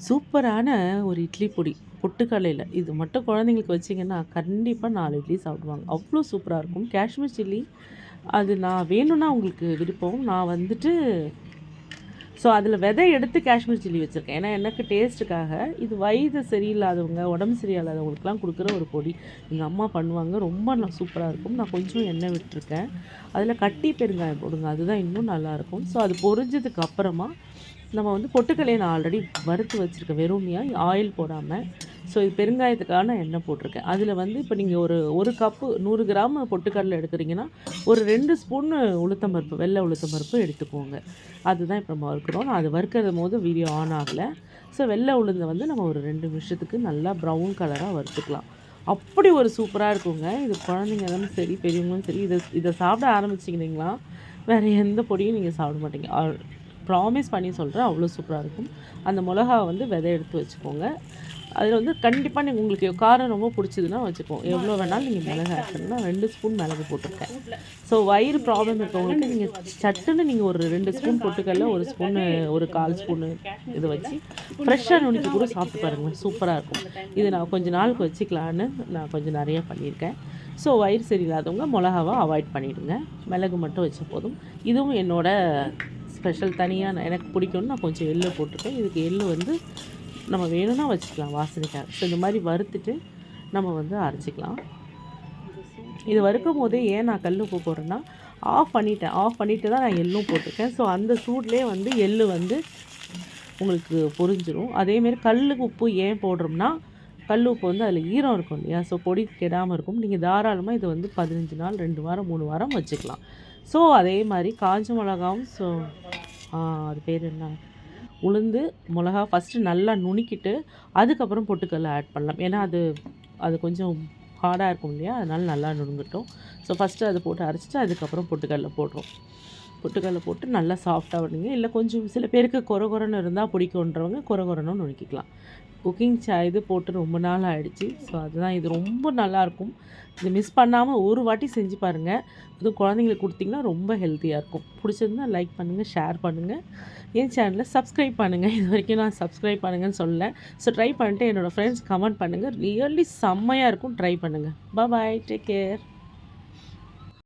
சூப்பரான ஒரு இட்லி பொடி பொட்டுக்கடலையில. இது மட்டும் குழந்தைங்களுக்கு வச்சீங்கன்னா, கண்டிப்பா 4 இட்லி சாப்பிடுவாங்க. அவ்ளோ சூப்பரா இருக்கும். காஷ்மீர் சில்லி அது நான் வேணும்னா உங்களுக்கு விருப்பம். நான் வந்துட்டு அதில விதை எடுத்து காஷ்மீர் சில்லி வச்சிருக்கேன். ஏன்னா, எனக்கு டேஸ்ட்டுக்காக. இது வயிறு சரியில்லாதவங்க, உடம்பு சரியில்லாதவங்களுக்குலாம் குடுக்குற ஒரு பொடி. எங்க அம்மா பண்ணுவாங்க. ரொம்ப சூப்பரா இருக்கும். நான் கொஞ்சம் எண்ணெய் விட்டுருக்கேன். அதில கட்டி பெருங்காயம் போடுங்க. அதுதான் இன்னும் நல்லாயிருக்கும். அது பொரிஞ்சதுக்கு அப்புறமா நம்ம வந்து பொட்டுக்கல்லைய நான் ஆல்ரெடி வறுத்து வச்சுருக்கேன். வெறுமனயா ஆயில் போடாம. இது பெருங்காயத்துக்காக நான் எண்ணெய் போட்டிருக்கேன். அதில வந்து இப்போ நீங்க ஒரு 1 கப்பு 100 கிராம் பொட்டுக்கடலை எடுக்குறீங்கன்னா, ஒரு 2 ஸ்பூனு உளுத்தம் பருப்பு, வெள்ளை உளுத்தம் பருப்பு எடுத்துக்கோங்க. அதுதான் இப்போ நம்ம வறுக்கிறோம். நான் அது வறுக்கிறபோது வீடியோ ஆன் ஆகல. வெள்ளை உளுந்த வந்து நம்ம ஒரு 2 நிமிஷத்துக்கு நல்லா ப்ரவுன் கலரா வறுத்துக்கலாம். அப்படி ஒரு சூப்பரா இருக்குங்க. இது குழந்தைங்களும் சரி, பெரியவங்களும் சரி, இத சாப்பிட ஆரம்பிச்சிங்கன்னா, வேற எந்த பொடியும் நீங்க சாப்பிட மாட்டீங்க. ப்ராமிஸ் பண்ணி சொல்கிறேன். அவ்வளோ சூப்பரா இருக்கும். அந்த மிளகாவ வந்து விதை எடுத்து வச்சுக்கோங்க. அதில வந்து கண்டிப்பா உங்களுக்கு காரம் ரொம்ப பிடிச்சதுன்னா வச்சுக்கோங்க. எவ்வளோ வேணாலும் நீங்க மிளகு ஆட் பண்ணலாம். 2 ஸ்பூன் மிளகு போட்டிருக்கேன். வயிறு ப்ராப்ளம் இருக்கவங்களுக்கு நீங்க சட்டுன்னு நீங்க ஒரு 2 ஸ்பூன் பொட்டுக்கல்ல, 1 ஸ்பூனு ஒரு 1/4 ஸ்பூனு இத வச்சு ஃப்ரெஷ்ஷா நுணுக்கி கூட சாப்பிட்டு பாருங்களேன். சூப்பரா இருக்கும். இது நான் கொஞ்ச நாளுக்கு வச்சுக்கலான்னு நான் கொஞ்சம் நெறைய பண்ணியிருக்கேன். வயிறு சரியில்லாதவங்க மொளகாவ அவாய்ட் பண்ணிடுங்க. மிளகு மட்டும் வச்சா போதும். இதுவும் என்னோட ஸ்பெஷல் தனியா எனக்கு பிடிக்கும்னு நான் கொஞ்சம் எள்ளு போட்டிருக்கேன். இதுக்கு எள்ளு வந்து நம்ம வேணும்னா வச்சுக்கலாம் வாசனைக்காக. இந்த மாதிரி வறுத்துட்டு நம்ம வந்து அரைச்சிக்கலாம். இது வறுக்கும்போதே ஏன் நான் கல் உப்பு போடுறேன்னா, ஆஃப் பண்ணிட்டேன். ஆஃப் பண்ணிட்டு தான் நான் எள்ளும் போட்டிருக்கேன். அந்த சூட்லேயே வந்து எள்ளு வந்து உங்களுக்கு பொரிஞ்சிரும். அதேமாரி கல்லுக்கு உப்பு ஏன் போடுறோம்னா, கல் உப்பு வந்து அதில் ஈரம் இருக்கும் இல்லையா? பொடி கெடாமல் இருக்கும். நீங்கள் தாராளமாக இதை வந்து 15 நாள் 2 வாரம் 3 வாரம் வச்சுக்கலாம். அதே மாதிரி காஞ்ச மிளகாவும் அது பேர் என்ன? உளுந்து, மிளகா ஃபஸ்ட்டு நல்லா நுணுக்கிட்டு, அதுக்கப்புறம் பொட்டுக்கல்ல ஆட் பண்ணலாம். ஏன்னா அது அது கொஞ்சம் ஹார்டா இருக்கும் இல்லையா? அதனால நல்லா நுணுங்கட்டும். ஃபஸ்ட்டு அதை போட்டு அரைச்சிட்டு, அதுக்கப்புறம் பொட்டுக்கல்ல போடுறோம். பொட்டுக்கல்ல போட்டு நல்லா சாஃப்ட்டா விடுங்க. இல்லை கொஞ்சம் சில பேருக்கு கொர கொரன்னு இருந்தால் பிடிக்குன்றவங்க கொர கொரன்னு நுணுக்கிக்கலாம். குக்கிங் இது போட்டு ரொம்ப நாள் ஆயிடுச்சு. அதுதான் இது ரொம்ப நல்லாயிருக்கும். இதை மிஸ் பண்ணாமல் ஒரு வாட்டி செஞ்சு பாருங்கள். அதுவும் குழந்தைங்களுக்கு கொடுத்தீங்கன்னா ரொம்ப ஹெல்த்தியாக இருக்கும். பிடிச்சிருந்தா லைக் பண்ணுங்கள், ஷேர் பண்ணுங்கள். என் சேனலை சப்ஸ்கிரைப் பண்ணுங்கள். இது வரைக்கும் நான் சப்ஸ்கிரைப் பண்ணுங்கன்னு சொல்லல. ட்ரை பண்ணிட்டு என்னோடய ஃப்ரெண்ட்ஸ் கமெண்ட் பண்ணுங்கள். ரியல்லி செம்மையாக இருக்கும். ட்ரை பண்ணுங்கள். பாய், டேக் கேர்.